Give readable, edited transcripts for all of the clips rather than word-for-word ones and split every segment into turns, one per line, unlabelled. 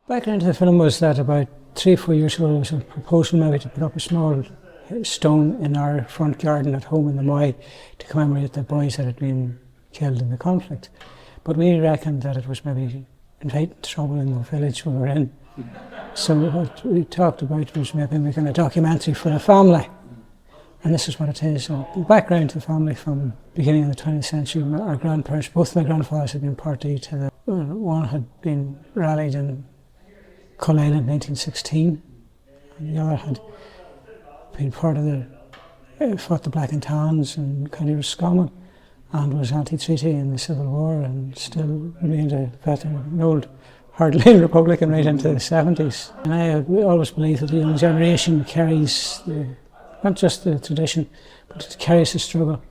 Background to the film was that about 3 or 4 years ago there was a proposal maybe to put up a small stone in our front garden at home in the Moy to commemorate the boys that had been killed in the conflict. But we reckoned that it was maybe inviting trouble in the village we were in. So what we talked about was maybe making a documentary for the family. And this is what it is. So the background to the family from the beginning of the 20th century, our grandparents, both my grandfathers had been party to the, one had been rallied in Cull Island in 1916, and the other had been part of the, fought the Black and Tans in County Roscommon and was anti-treaty in the Civil War and still remained a veteran, an old hard-line Republican right into the 70s. And I always believe that the young generation carries not just the tradition, but it carries the struggle.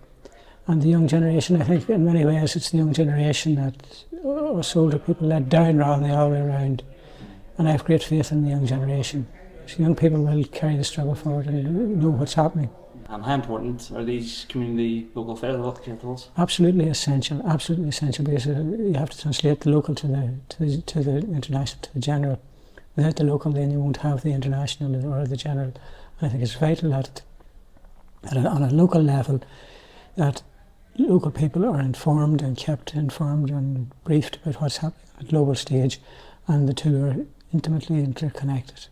And the young generation, I think in many ways it's the young generation that us older people let down rather than the other way around. And I have great faith in the young generation. So young people will carry the struggle forward and know what's happening.
And how important are these community local fairs festivals?
Absolutely essential, because you have to translate the local to the international, to the general. Without the local, then you won't have the international or the general. And I think it's vital that on a local level, that local people are informed and kept informed and briefed about what's happening at the global stage, and the two are intimately interconnected.